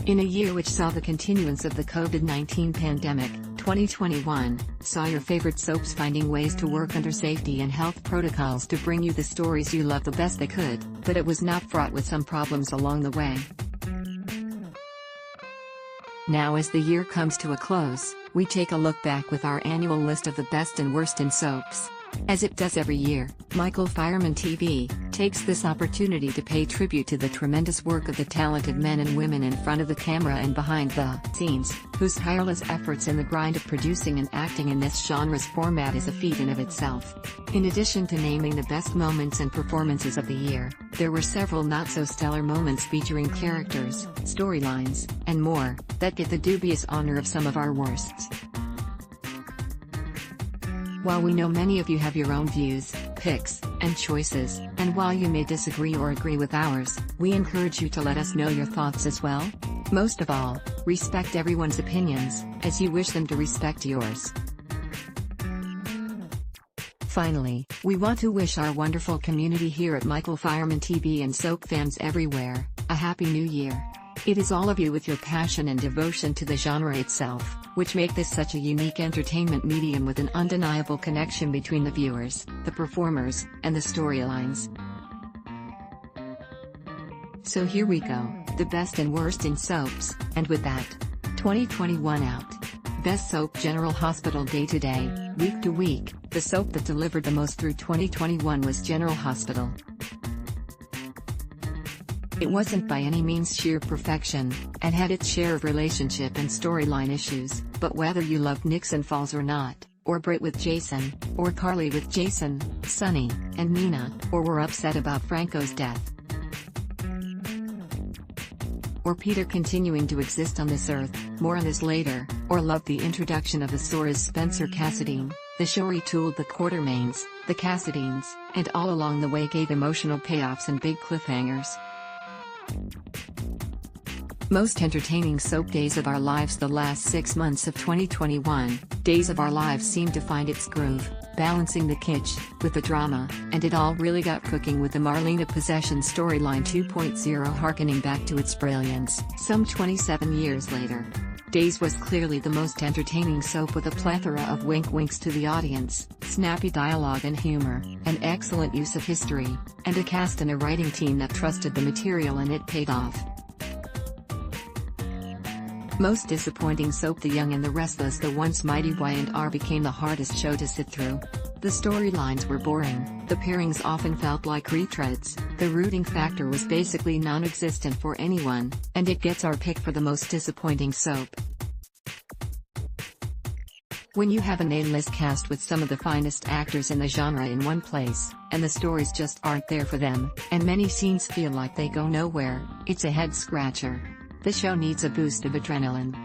In a year which saw the continuance of the COVID-19 pandemic, 2021 saw your favorite soaps finding ways to work under safety and health protocols to bring you the stories you love the best they could, but it was not fraught with some problems along the way. Now, as the year comes to a close, we take a look back with our annual list of the best and worst in soaps. As it does every year, Michael Fireman TV takes this opportunity to pay tribute to the tremendous work of the talented men and women in front of the camera and behind the scenes, whose tireless efforts in the grind of producing and acting in this genre's format is a feat in of itself. In addition to naming the best moments and performances of the year, there were several not-so-stellar moments featuring characters, storylines, and more, that get the dubious honor of some of our worsts. While we know many of you have your own views, picks, and choices, and while you may disagree or agree with ours, we encourage you to let us know your thoughts as well. Most of all, respect everyone's opinions, as you wish them to respect yours. Finally, we want to wish our wonderful community here at Michael Fireman TV and soap fans everywhere, a Happy New Year. It is all of you with your passion and devotion to the genre itself, which make this such a unique entertainment medium with an undeniable connection between the viewers, the performers, and the storylines. So here we go, the best and worst in soaps, and with that, 2021 out. Best soap: General Hospital. Day to day, week to week, the soap that delivered the most through 2021 was General Hospital. It wasn't by any means sheer perfection, and had its share of relationship and storyline issues, but whether you loved Nixon Falls or not, or Britt with Jason, or Carly with Jason, Sonny, and Nina, or were upset about Franco's death, or Peter continuing to exist on this earth, more on this later, or loved the introduction of Azora's Spencer Cassadine, the show retooled the Quartermaines, the Cassadines, and all along the way gave emotional payoffs and big cliffhangers. Most entertaining soap: Days of Our Lives. The last 6 months of 2021, Days of Our Lives seemed to find its groove, balancing the kitsch with the drama, and it all really got cooking with the Marlena possession storyline 2.0 harkening back to its brilliance, some 27 years later. Days was clearly the most entertaining soap, with a plethora of wink-winks to the audience, snappy dialogue and humor, an excellent use of history, and a cast and a writing team that trusted the material, and it paid off. Most disappointing soap: The Young and the Restless. The once mighty Y&R became the hardest show to sit through. The storylines were boring, the pairings often felt like retreads, the rooting factor was basically non-existent for anyone, and it gets our pick for the most disappointing soap. When you have an A-list cast with some of the finest actors in the genre in one place, and the stories just aren't there for them, and many scenes feel like they go nowhere, it's a head-scratcher. The show needs a boost of adrenaline.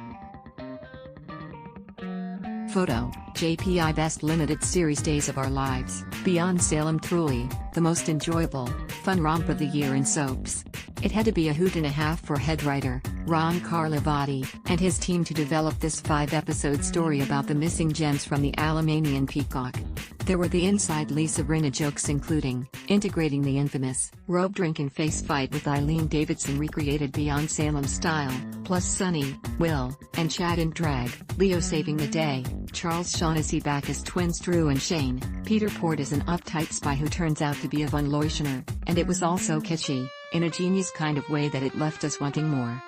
Photo: JPI. Best Limited Series: Days of Our Lives. Beyond Salem, truly the most enjoyable, fun romp of the year in soaps. It had to be a hoot and a half for head writer Ron Carlivati and his team to develop this 5-episode story about the missing gems from the Alamanian Peacock. There were the inside Lisa Rinna jokes, including integrating the infamous robe drinking face fight with Eileen Davidson recreated Beyond Salem style, plus Sonny, Will, and Chad in drag, Leo saving the day, Charles Shaughnessy back as twins Drew and Shane, Peter Port as an uptight spy who turns out to be a Von Leuschner, and it was also kitschy, in a genius kind of way that it left us wanting more.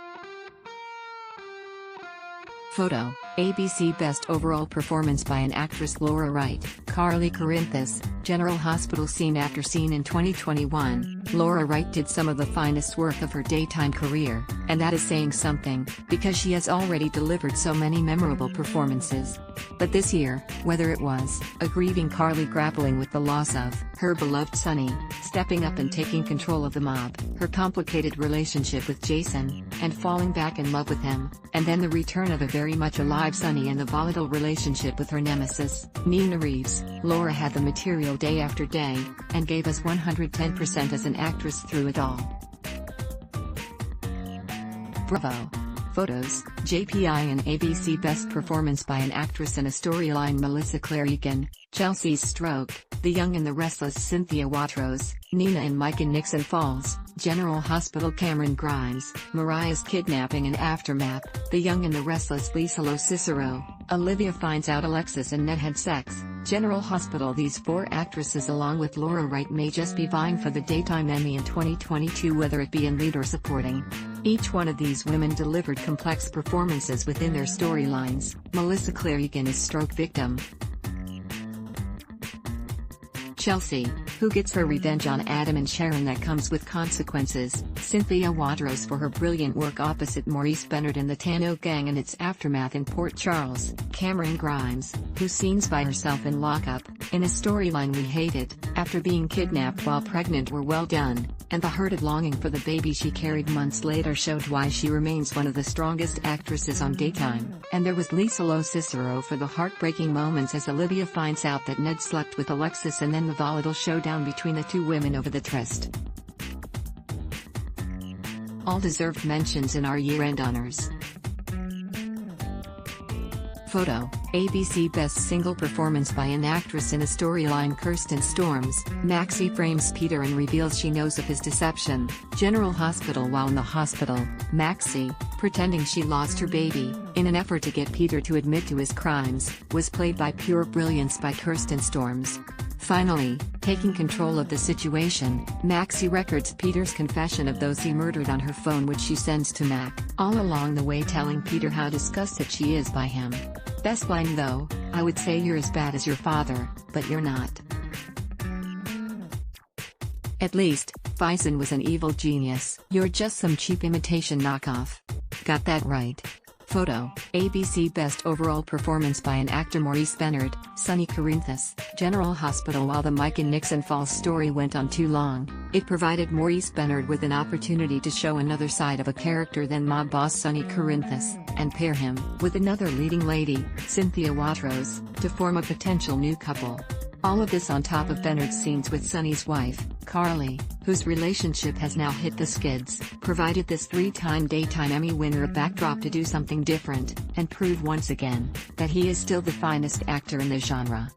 Photo: ABC. Best Overall Performance by an Actress. Laura Wright, Carly Corinthus. General Hospital. Scene after scene in 2021, Laura Wright did some of the finest work of her daytime career, and that is saying something, because she has already delivered so many memorable performances. But this year, whether it was a grieving Carly grappling with the loss of her beloved Sonny, stepping up and taking control of the mob, her complicated relationship with Jason, and falling back in love with him, and then the return of a very much alive Sonny and the volatile relationship with her nemesis, Nina Reeves, Laura had the material day after day, and gave us 110% as an actress through it all. Bravo! Photos: JPI and ABC. Best Performance by an Actress and a Storyline. Melissa Clare Egan, Chelsea's Stroke, The Young and the Restless Cynthia Watros, Nina and Mike in Nixon Falls, General Hospital Cameron Grimes, Mariah's Kidnapping and Aftermath, The Young and the Restless Lisa Lo Cicero, Olivia finds out Alexis and Ned had sex, General Hospital. These four actresses along with Laura Wright may just be vying for the Daytime Emmy in 2022, whether it be in lead or supporting. Each one of these women delivered complex performances within their storylines. Melissa Claire Egan is stroke victim Chelsea, who gets her revenge on Adam and Sharon that comes with consequences, Cynthia Watros for her brilliant work opposite Maurice Benard in the Tano Gang and its aftermath in Port Charles, Cameron Grimes, who scenes by herself in lockup, in a storyline we hated, after being kidnapped while pregnant were well done, and the hurted longing for the baby she carried months later showed why she remains one of the strongest actresses on Daytime. And there was Lisa Lo Cicero for the heartbreaking moments as Olivia finds out that Ned slept with Alexis and then the volatile showdown between the two women over the tryst. All deserved mentions in our year-end honors. Photo: ABC Best Single Performance by an Actress in a Storyline. Kirsten Storms, Maxie frames Peter and reveals she knows of his deception. General Hospital. While in the hospital, Maxie, pretending she lost her baby, in an effort to get Peter to admit to his crimes, was played by pure brilliance by Kirsten Storms. Finally, taking control of the situation, Maxie records Peter's confession of those he murdered on her phone, which she sends to Mac, all along the way telling Peter how disgusted she is by him. Best line though: "I would say you're as bad as your father, but you're not. At least, Bison was an evil genius. You're just some cheap imitation knockoff." Got that right. Photo: ABC Best Overall Performance by an Actor. Maurice Benard, Sonny Corinthus, General Hospital. While the Mike and Nixon Falls story went on too long, it provided Maurice Benard with an opportunity to show another side of a character than mob boss Sonny Corinthus, and pair him with another leading lady, Cynthia Watros, to form a potential new couple. All of this on top of Benard's scenes with Sonny's wife, Carly, whose relationship has now hit the skids, provided this three-time Daytime Emmy winner a backdrop to do something different, and prove once again that he is still the finest actor in the genre.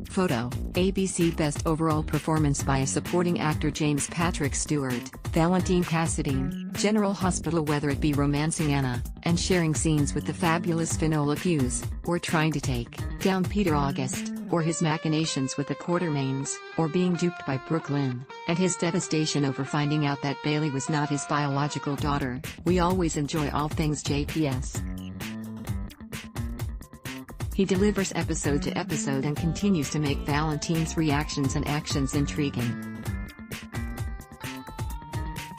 Photo: ABC Best Overall Performance by a Supporting Actor. James Patrick Stewart, Valentine Cassadine, General Hospital. Whether it be romancing Anna, and sharing scenes with the fabulous Finola Hughes, or trying to take down Peter August, or his machinations with the Quartermaines, or being duped by Brooklyn, and his devastation over finding out that Bailey was not his biological daughter, we always enjoy all things JPS. He delivers episode to episode and continues to make Valentine's reactions and actions intriguing.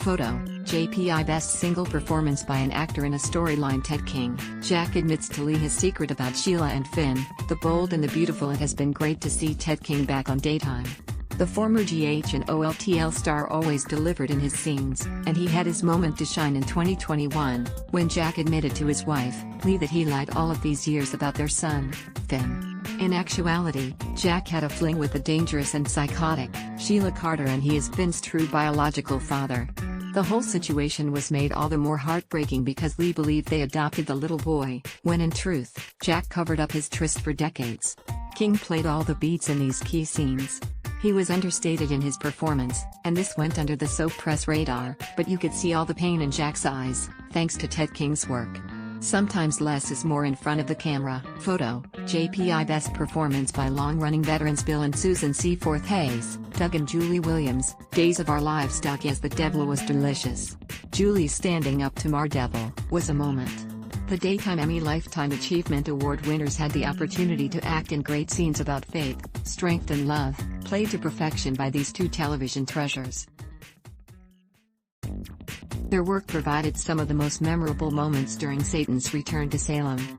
Photo: JPI Best Single Performance by an Actor in a Storyline. Ted King, Jack admits to Lee his secret about Sheila and Finn, The Bold and the Beautiful. It has been great to see Ted King back on Daytime. The former GH and OLTL star always delivered in his scenes, and he had his moment to shine in 2021, when Jack admitted to his wife, Lee, that he lied all of these years about their son, Finn. In actuality, Jack had a fling with the dangerous and psychotic Sheila Carter, and he is Finn's true biological father. The whole situation was made all the more heartbreaking because Lee believed they adopted the little boy, when in truth, Jack covered up his tryst for decades. King played all the beats in these key scenes. He was understated in his performance, and this went under the soap press radar, but you could see all the pain in Jack's eyes, thanks to Ted King's work. Sometimes less is more in front of the camera. Photo: JPI Best Performance by long-running veterans Bill and Susan Seaforth Hayes, Doug and Julie Williams, Days of Our Lives. Doug as the devil was delicious. Julie standing up to Mar-Devil was a moment. The Daytime Emmy Lifetime Achievement Award winners had the opportunity to act in great scenes about faith, strength and love, played to perfection by these two television treasures. Their work provided some of the most memorable moments during Satan's return to Salem.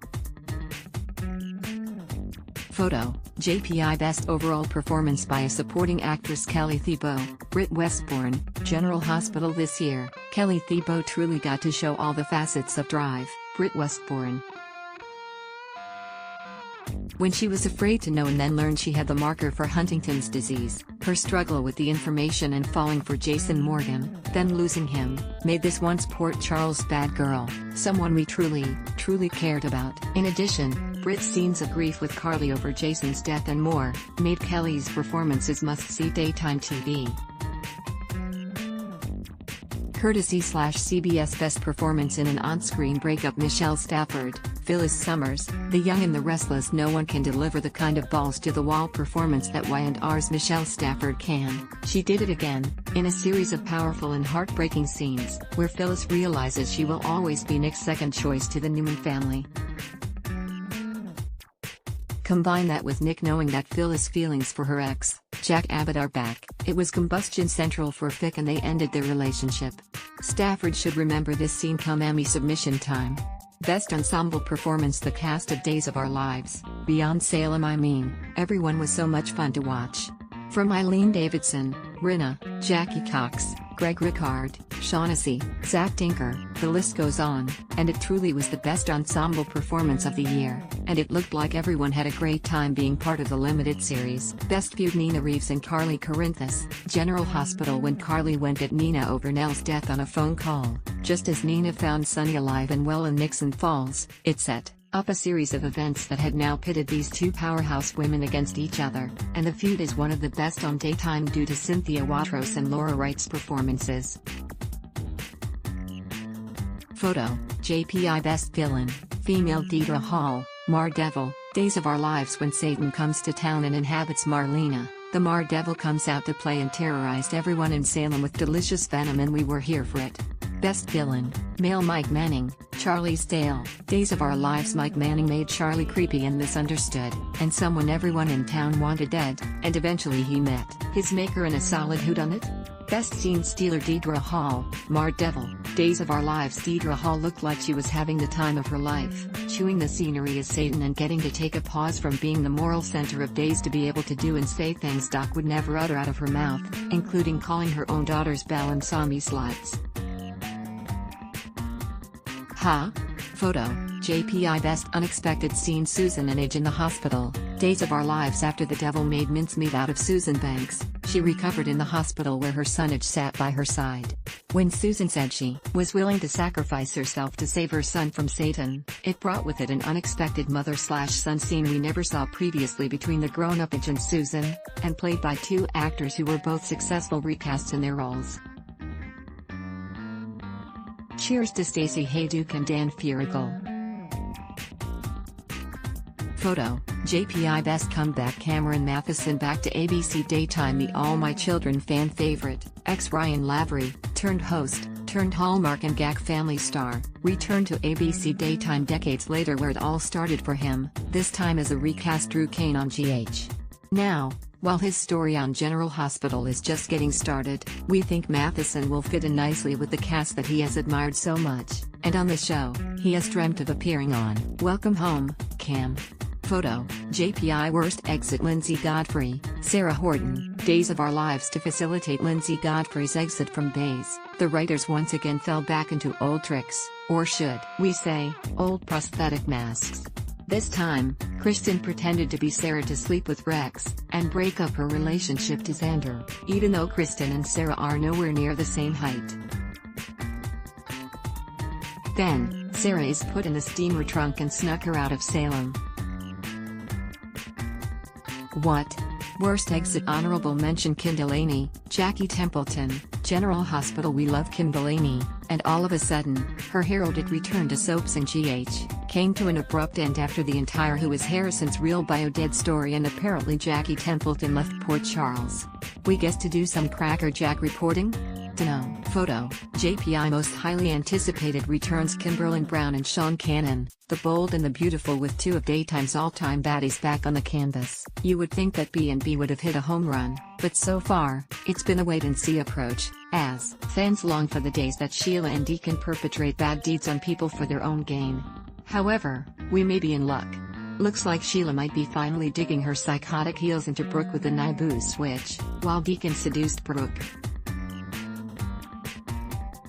Photo: JPI Best Overall Performance by a Supporting Actress. Kelly Thibault, Britt Westbourne, General Hospital. This year, Kelly Thibault truly got to show all the facets of Drive. Britt Westbourne, when she was afraid to know and then learned she had the marker for Huntington's disease, her struggle with the information and falling for Jason Morgan, then losing him, made this once Port Charles bad girl someone we truly cared about. In addition, Brit's scenes of grief with Carly over Jason's death and more, made Kelly's performances must-see daytime TV. Courtesy/CBS Best Performance in an On-Screen Breakup. Michelle Stafford, Phyllis Summers, The Young and the Restless. No one can deliver the kind of balls-to-the-wall performance that Y&R's Michelle Stafford can. She did it again, in a series of powerful and heartbreaking scenes, where Phyllis realizes she will always be Nick's second choice to the Newman family. Combine that with Nick knowing that Phyllis' feelings for her ex, Jack Abbott, are back. It was combustion central for Fick, and they ended their relationship. Stafford should remember this scene come Emmy submission time. Best Ensemble Performance. The cast of Days of Our Lives, Beyond Salem. Everyone was so much fun to watch. From Eileen Davidson, Rinna, Jackie Cox, Greg Ricard, Shaughnessy, Zach Tinker, the list goes on, and it truly was the best ensemble performance of the year, and it looked like everyone had a great time being part of the limited series. Best Feud. Nina Reeves and Carly. Corinthus, General Hospital. When Carly went at Nina over Nell's death on a phone call, just as Nina found Sonny alive and well in Nixon Falls, it set up a series of events that had now pitted these two powerhouse women against each other, and the feud is one of the best on daytime due to Cynthia Watros and Laura Wright's performances. Photo, JPI. Best Villain, Female. Deidre Hall, Mar Devil, Days of Our Lives. When Satan comes to town and inhabits Marlena, the Mar Devil comes out to play and terrorized everyone in Salem with delicious venom, and we were here for it. Best Villain, Male. Mike Manning, Charlie's Tale, Days of Our Lives. Mike Manning made Charlie creepy and misunderstood, and someone everyone in town wanted dead, and eventually he met his maker in a solid whodunit. Best Scene Stealer. Deidre Hall, Mar Devil, Days of Our Lives. Deidre Hall looked like she was having the time of her life, chewing the scenery as Satan and getting to take a pause from being the moral center of Days to be able to do and say things Doc would never utter out of her mouth, including calling her own daughters Belle and Sammy sluts. Photo, JPI. Best Unexpected Scene. Susan and Age in the hospital, Days of Our Lives. After the devil made mincemeat out of Susan Banks, she recovered in the hospital where her son Age sat by her side. When Susan said she was willing to sacrifice herself to save her son from Satan, it brought with it an unexpected mother/son scene we never saw previously between the grown-up Age and Susan, and played by two actors who were both successful recasts in their roles. Cheers to Stacey Hayduke and Dan Furigal. Photo, JPI. Best Comeback. Cameron Matheson back to ABC Daytime. The All My Children fan favorite, ex-Ryan Lavery, turned host, turned Hallmark and Gag family star, returned to ABC Daytime decades later where it all started for him, this time as a recast Drew Kane on GH. Now, while his story on General Hospital is just getting started, we think Matheson will fit in nicely with the cast that he has admired so much, and on the show he has dreamt of appearing on. Welcome home, Cam. Photo, JPI. Worst Exit. Lindsay Godfrey, Sarah Horton, Days of Our Lives. To facilitate Lindsay Godfrey's exit from Days, the writers once again fell back into old tricks, or should we say, old prosthetic masks. This time, Kristen pretended to be Sarah to sleep with Rex, and break up her relationship to Xander, even though Kristen and Sarah are nowhere near the same height. Then, Sarah is put in a steamer trunk and snuck her out of Salem. What? Worst Exit. Honorable mention. Kim Delaney, Jackie Templeton, General Hospital. We love Kim Delaney, and all of a sudden, her heralded return to soaps and GH came to an abrupt end after the entire Who is Harrison's Real Bio dead story, and apparently Jackie Templeton left Port Charles. We guess to do some Cracker Jack reporting? Dunno. Photo, JPI. Most highly anticipated returns. Kimberlin Brown and Sean Cannon, the bold and the beautiful, with two of daytime's all-time baddies back on the canvas. You would think that B&B would have hit a home run, but so far, it's been a wait-and-see approach, as fans long for the days that Sheila and Deacon perpetrate bad deeds on people for their own gain. However, we may be in luck. Looks like Sheila might be finally digging her psychotic heels into Brooke with the Naboo switch, while Deacon seduced Brooke.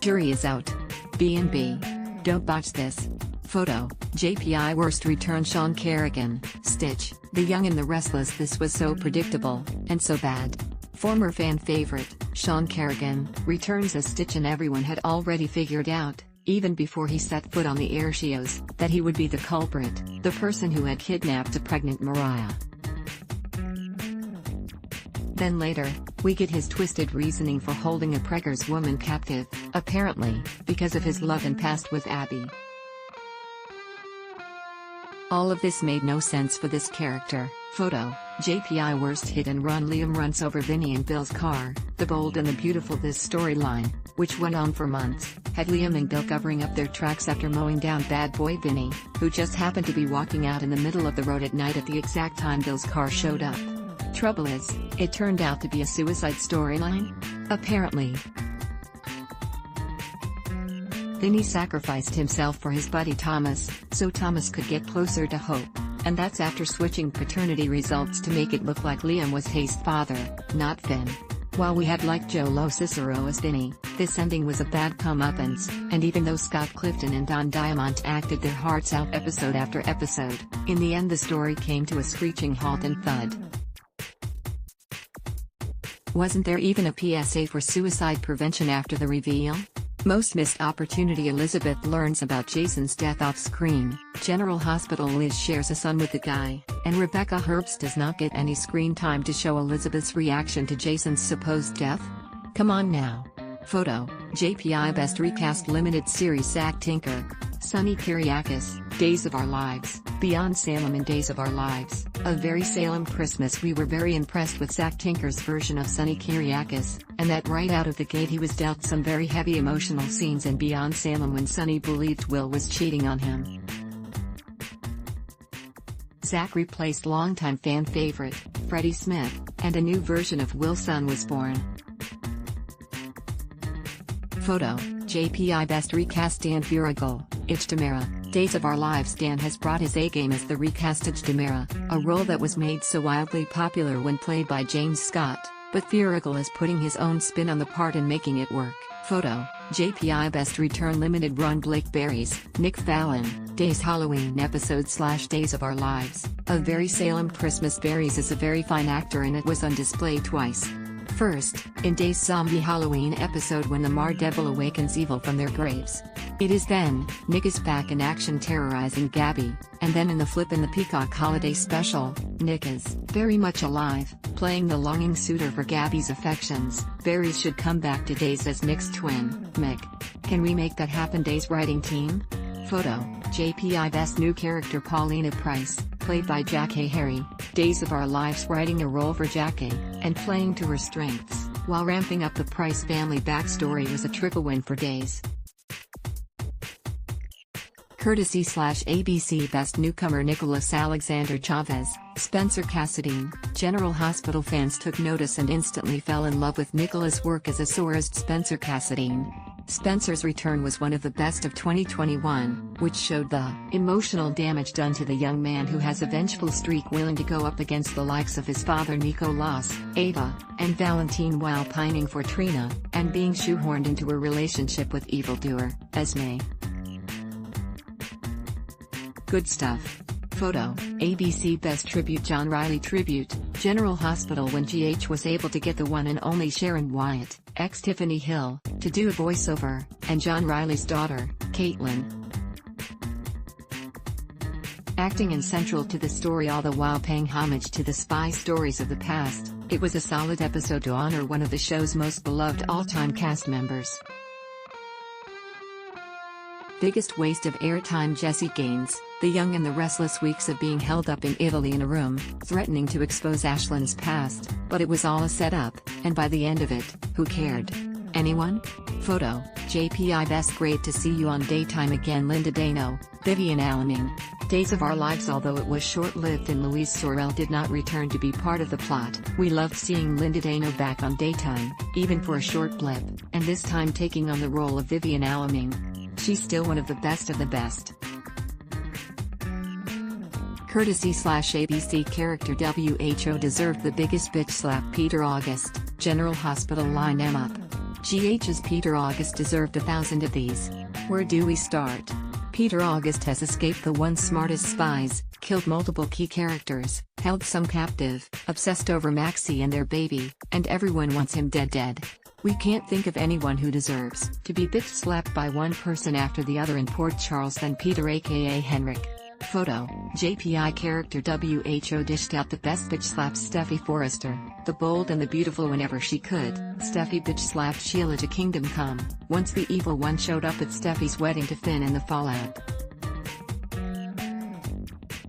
Jury is out. B&B. Don't botch this. Photo, JPI. Worst return. Sean Kerrigan, Stitch, The Young and the Restless. This was so predictable, and so bad. Former fan favorite, Sean Kerrigan, returns as Stitch, and everyone had already figured out, even before he set foot on the airships, that he would be the culprit, the person who had kidnapped a pregnant Mariah. Then later, we get his twisted reasoning for holding a preggers woman captive, apparently, because of his love and past with Abby. All of this made no sense for this character. Photo, JPI worst hit and run. Liam runs over Vinny and Bill's car. The bold and the beautiful. This storyline, which went on for months, had Liam and Bill covering up their tracks after mowing down bad boy Vinny, who just happened to be walking out in the middle of the road at night at the exact time Bill's car showed up. Trouble is, it turned out to be a suicide storyline? Apparently. Vinny sacrificed himself for his buddy Thomas, so Thomas could get closer to Hope, and that's after switching paternity results to make it look like Liam was Hayes' father, not Finn. While we had liked Joe Lo Cicero as Vinny, this ending was a bad comeuppance, and even though Scott Clifton and Don Diamont acted their hearts out episode after episode, in the end the story came to a screeching halt and thud. Wasn't there even a PSA for suicide prevention after the reveal? Most missed opportunity. Elizabeth learns about Jason's death off screen. General Hospital. Liz shares a son with the guy, and Rebecca Herbst does not get any screen time to show Elizabeth's reaction to Jason's supposed death? Come on now. Photo, JPI Best Recast Limited Series. Zach Tinker, Sonny Kyriakis, Days of Our Lives, Beyond Salem and Days of Our Lives, A Very Salem Christmas. We were very impressed with Zach Tinker's version of Sonny Kyriakis, and that right out of the gate he was dealt some very heavy emotional scenes in Beyond Salem when Sonny believed Will was cheating on him. Zach replaced longtime fan favorite, Freddie Smith, and a new version of Will's son was born. Photo, JPI Best Recast. Dan Furigal, Itch Tamara, Days of Our Lives. Dan has brought his A-game as the recast Itch Tamara, a role that was made so wildly popular when played by James Scott, but Furigal is putting his own spin on the part and making it work. Photo, JPI Best Return Limited Run. Blake Berries, Nick Fallon, Days Halloween episode / Days of Our Lives, A Very Salem Christmas. Berries is a very fine actor and it was on display twice. First, in Days Zombie Halloween episode when the Mar Devil awakens evil from their graves. It is then, Nick is back in action terrorizing Gabby, and then in the Flip in the Peacock Holiday Special, Nick is very much alive, playing the longing suitor for Gabby's affections. Berries should come back to Days as Nick's twin, Mick. Can we make that happen? Days writing team? Photo, JPI Best New Character. Paulina Price, played by Jackie Harry, Days of Our Lives, writing a role for Jackie, and playing to her strengths, while ramping up the Price family backstory was a triple win for Days. Courtesy /ABC Best Newcomer. Nicholas Alexander Chavez, Spencer Cassadine. General Hospital fans took notice and instantly fell in love with Nicholas' work as a Sourced Spencer Cassadine. Spencer's return was one of the best of 2021, which showed the emotional damage done to the young man who has a vengeful streak, willing to go up against the likes of his father Nicolas, Ava, and Valentine while pining for Trina, and being shoehorned into a relationship with evildoer, Esme. Good stuff. Photo, ABC Best Tribute. John Riley Tribute, General Hospital. When GH was able to get the one and only Sharon Wyatt, ex-Tiffany Hill, to do a voiceover, and John Riley's daughter, Caitlin, acting and central to the story, all the while paying homage to the spy stories of the past, it was a solid episode to honor one of the show's most beloved all-time cast members. Biggest waste of airtime. Jesse Gaines, the young and the restless weeks of being held up in Italy in a room, threatening to expose Ashlyn's past, but it was all a setup, and by the end of it, who cared? Anyone? Photo, JPI Best. Great to see you on daytime again. Linda Dano, Vivian Alaming, Days of Our Lives. Although it was short-lived and Louise Sorel did not return to be part of the plot, we loved seeing Linda Dano back on daytime, even for a short blip, and this time taking on the role of Vivian Alaming. She's still one of the best of the best. Courtesy /ABC Character. WHO deserved the biggest bitch slap. Peter August, General Hospital. Line em up. GH's Peter August deserved 1,000 of these. Where do we start? Peter August has escaped the once smartest spies, killed multiple key characters, held some captive, obsessed over Maxie and their baby, and everyone wants him dead. We can't think of anyone who deserves to be bitch-slapped by one person after the other in Port Charles than Peter aka Henrik. Photo, JPI character WHO dished out the best bitch slaps Steffi Forrester, the bold and the beautiful whenever she could. Steffi bitch slapped Sheila to Kingdom Come, once the evil one showed up at Steffi's wedding to Finn in the fallout.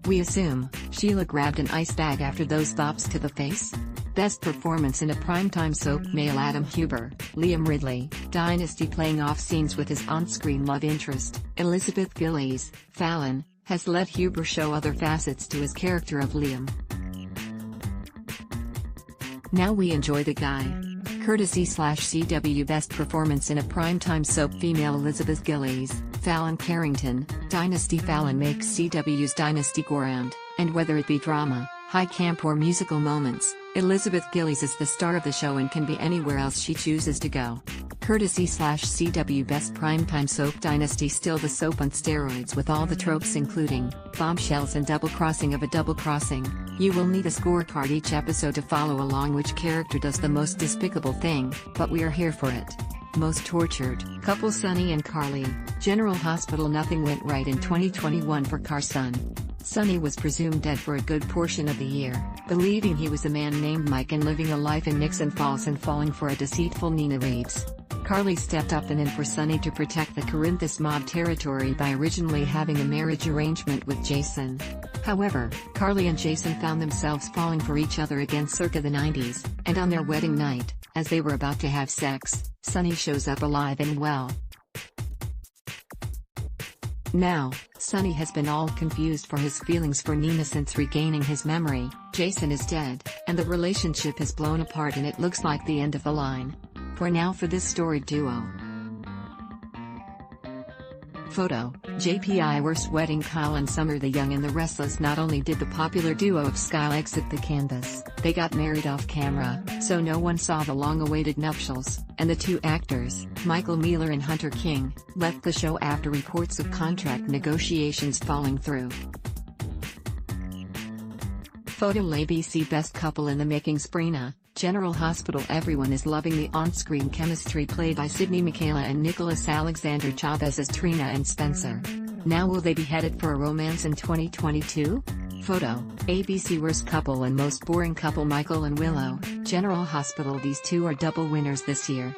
We assume Sheila grabbed an ice bag after those thops to the face? Best performance in a primetime soap male Adam Huber, Liam Ridley, Dynasty playing off scenes with his on-screen love interest, Elizabeth Gillies, Fallon, has let Huber show other facets to his character of Liam. Now we enjoy the guy. Courtesy/CW Best Performance in a Primetime Soap female Elizabeth Gillies, Fallon Carrington, Dynasty Fallon makes CW's Dynasty go round, and whether it be drama, high camp or musical moments, Elizabeth Gillies is the star of the show and can be anywhere else she chooses to go. Courtesy/CW Best Primetime Soap Dynasty still the soap on steroids with all the tropes including bombshells and double-crossing of a double-crossing. You will need a scorecard each episode to follow along which character does the most despicable thing, but we are here for it. Most tortured couple Sonny and Carly, General Hospital. Nothing went right in 2021 for Carson. Sonny was presumed dead for a good portion of the year, believing he was a man named Mike and living a life in Nixon Falls and falling for a deceitful Nina Reeves. Carly stepped up and in for Sonny to protect the Corinthus mob territory by originally having a marriage arrangement with Jason. However, Carly and Jason found themselves falling for each other again circa the 90s, and on their wedding night, as they were about to have sex, Sonny shows up alive and well. Now, Sonny has been all confused for his feelings for Nina since regaining his memory. Jason is dead, and the relationship has blown apart and it looks like the end of the line. For now for this storied duo. Photo, JPI Worst Wedding. Kyle and Summer the Young and the Restless. Not only did the popular duo of Skyle exit the canvas, they got married off camera, so no one saw the long-awaited nuptials, and the two actors, Michael Mealer and Hunter King, left the show after reports of contract negotiations falling through. Photo, ABC Best Couple in the Making. Sprina, General Hospital. Everyone is loving the on-screen chemistry played by Sydney Michaela and Nicholas Alexander Chavez as Trina and Spencer. Now will they be headed for a romance in 2022? Photo, ABC Worst Couple and Most Boring Couple. Michael and Willow, General Hospital. These two are double winners this year.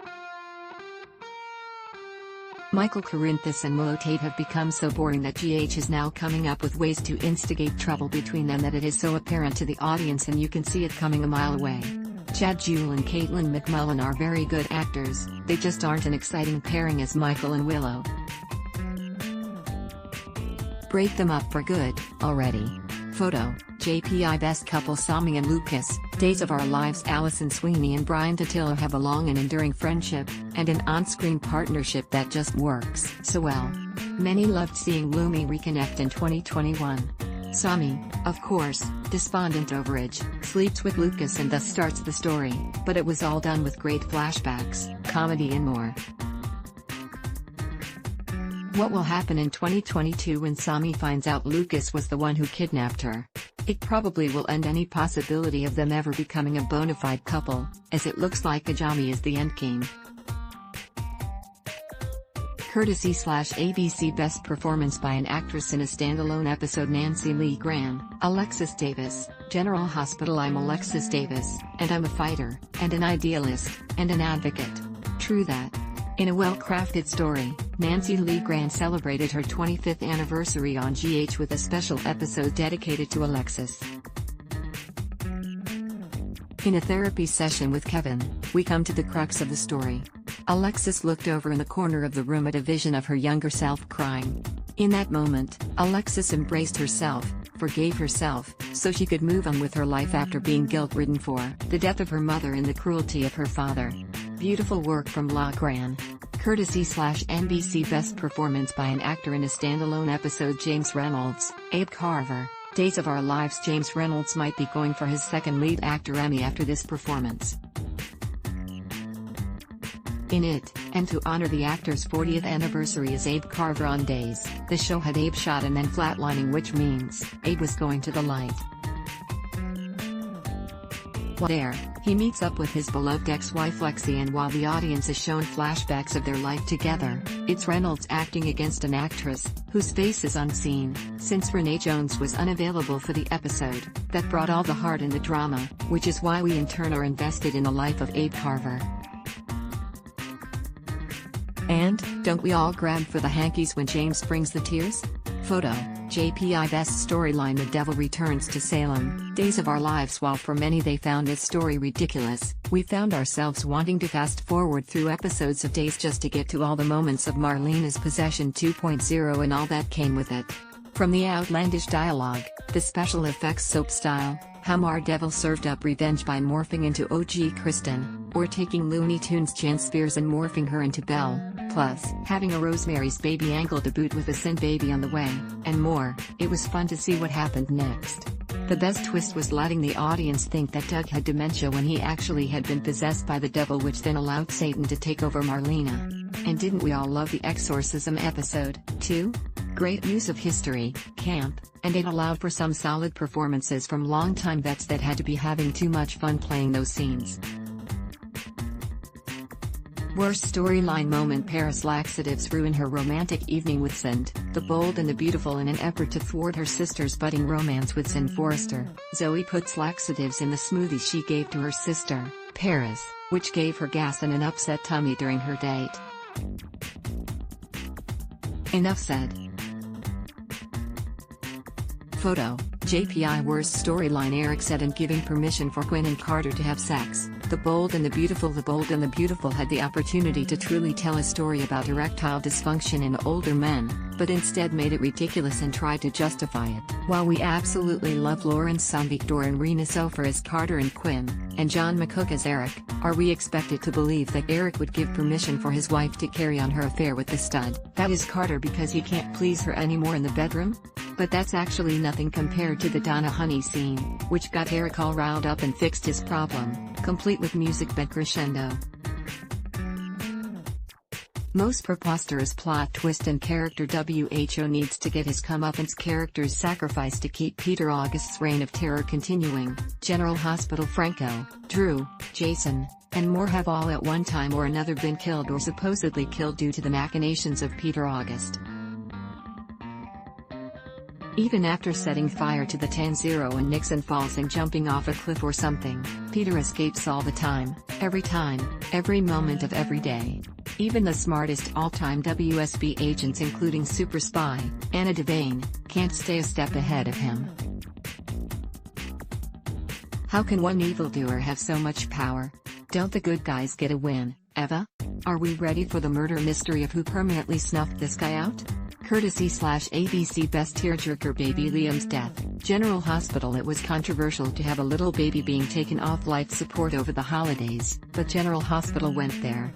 Michael Corinthus and Willow Tate have become so boring that GH is now coming up with ways to instigate trouble between them that it is so apparent to the audience and you can see it coming a mile away. Chad Jewell and Caitlin McMullen are very good actors, they just aren't an exciting pairing as Michael and Willow. Break them up for good, already. Photo, JPI Best Couple. Sami and Lucas, Days of Our Lives. Allison Sweeney and Brian Totillo have a long and enduring friendship, and an on-screen partnership that just works so well. Many loved seeing Lumi reconnect in 2021. Sami, of course, despondent overage, sleeps with Lucas and thus starts the story, but it was all done with great flashbacks, comedy and more. What will happen in 2022 when Sami finds out Lucas was the one who kidnapped her? It probably will end any possibility of them ever becoming a bona fide couple, as it looks like Ajami is the endgame. Courtesy/ABC Best Performance by an Actress in a Standalone Episode. Nancy Lee Graham, Alexis Davis, General Hospital. I'm Alexis Davis, and I'm a fighter, and an idealist, and an advocate. True that. In a well-crafted story, Nancy Lee Graham celebrated her 25th anniversary on GH with a special episode dedicated to Alexis. In a therapy session with Kevin, we come to the crux of the story. Alexis looked over in the corner of the room at a vision of her younger self crying. In that moment, Alexis embraced herself, forgave herself, so she could move on with her life after being guilt-ridden for the death of her mother and the cruelty of her father. Beautiful work from La Gran. Courtesy/NBC Best Performance by an Actor in a Standalone Episode. James Reynolds, Abe Carver, Days of Our Lives. James Reynolds might be going for his second lead actor Emmy after this performance. In it, and to honor the actor's 40th anniversary as Abe Carver on Days, the show had Abe shot and then flatlining, which means Abe was going to the light. While there, He meets up with his beloved ex-wife Lexi, and while the audience is shown flashbacks of their life together, it's Reynolds acting against an actress, whose face is unseen, since Renee Jones was unavailable for the episode, that brought all the heart in the drama, which is why we in turn are invested in the life of Abe Carver. And, don't we all grab for the hankies when James brings the tears? Photo, JPI Best Storyline. The Devil Returns to Salem, Days of Our Lives. While for many they found this story ridiculous, we found ourselves wanting to fast forward through episodes of Days just to get to all the moments of Marlena's possession 2.0 and all that came with it. From the outlandish dialogue, the special effects soap style, how Devil served up revenge by morphing into OG Kristen, or taking Looney Tunes Jan Spears and morphing her into Belle, plus having a Rosemary's Baby angle to boot with a Sin Baby on the way, and more. It was fun to see what happened next. The best twist was letting the audience think that Doug had dementia when he actually had been possessed by the devil, which then allowed Satan to take over Marlena. And didn't we all love the exorcism episode, too? Great use of history, camp, and it allowed for some solid performances from longtime vets that had to be having too much fun playing those scenes. Worst storyline moment: Paris laxatives ruin her romantic evening with Sind, the Bold and the Beautiful. In an effort to thwart her sister's budding romance with Sind Forrester, Zoe puts laxatives in the smoothie she gave to her sister, Paris, which gave her gas and an upset tummy during her date. Enough said. Photo, JPI Worst Storyline: Eric said in giving permission for Quinn and Carter to have sex, The Bold and the Beautiful. The Bold and the Beautiful had the opportunity to truly tell a story about erectile dysfunction in older men, but instead made it ridiculous and tried to justify it. While we absolutely love Lawrence Samvictor and Rena Sofer as Carter and Quinn, and John McCook as Eric, are we expected to believe that Eric would give permission for his wife to carry on her affair with the stud that is Carter because he can't please her anymore in the bedroom? But that's actually nothing compared to the Donna Honey scene, which got Eric all riled up and fixed his problem, complete with music bed crescendo. Most preposterous plot twist and character: WHO needs to get his comeuppance characters sacrificed to keep Peter August's reign of terror continuing. General Hospital: Franco, Drew, Jason, and more have all at one time or another been killed or supposedly killed due to the machinations of Peter August. Even after setting fire to the Tanzero and Nixon falls and jumping off a cliff or something, Peter escapes all the time, every moment of every day. Even the smartest all-time WSB agents, including super spy Anna Devane, can't stay a step ahead of him. How can one evildoer have so much power? Don't the good guys get a win, Eva? Are we ready for the murder mystery of who permanently snuffed this guy out? Courtesy/ABC Best Tearjerker: Baby Liam's death. General Hospital: It was controversial to have a little baby being taken off life support over the holidays, but General Hospital went there.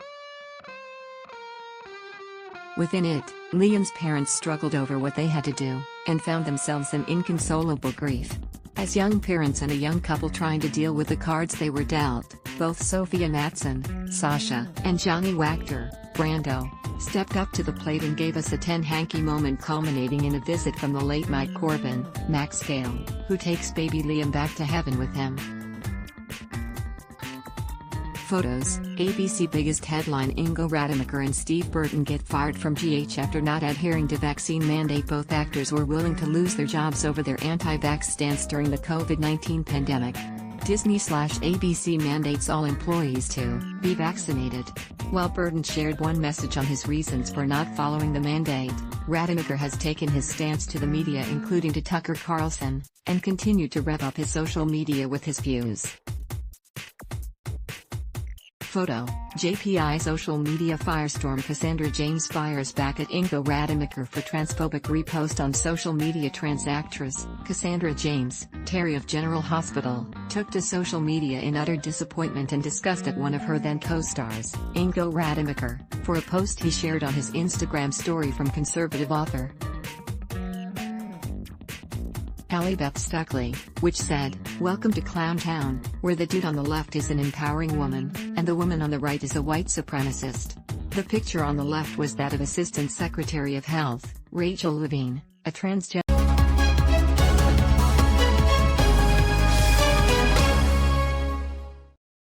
Within it, Liam's parents struggled over what they had to do, and found themselves in inconsolable grief. As young parents and a young couple trying to deal with the cards they were dealt, both Sophia Matson, Sasha, and Johnny Wachter, Brando, stepped up to the plate and gave us a 10-hanky moment culminating in a visit from the late Mike Corbin, Max Gale, who takes baby Liam back to heaven with him. Photos, ABC biggest headline: Ingo Rademacher and Steve Burton get fired from GH after not adhering to vaccine mandate. Both actors were willing to lose their jobs over their anti-vax stance during the COVID-19 pandemic. Disney/ABC mandates all employees to be vaccinated. While Burton shared one message on his reasons for not following the mandate, Rademacher has taken his stance to the media, including to Tucker Carlson, and continued to rev up his social media with his views. Photo, JPI social media firestorm: Cassandra James fires back at Ingo Rademacher for transphobic repost on social media. Trans actress, Cassandra James, Terry of General Hospital, took to social media in utter disappointment and disgust at one of her then co-stars, Ingo Rademacher, for a post he shared on his Instagram story from conservative author Ally Beth Stuckley, which said, "Welcome to Clown Town, where the dude on the left is an empowering woman, and the woman on the right is a white supremacist." The picture on the left was that of Assistant Secretary of Health, Rachel Levine, a transgender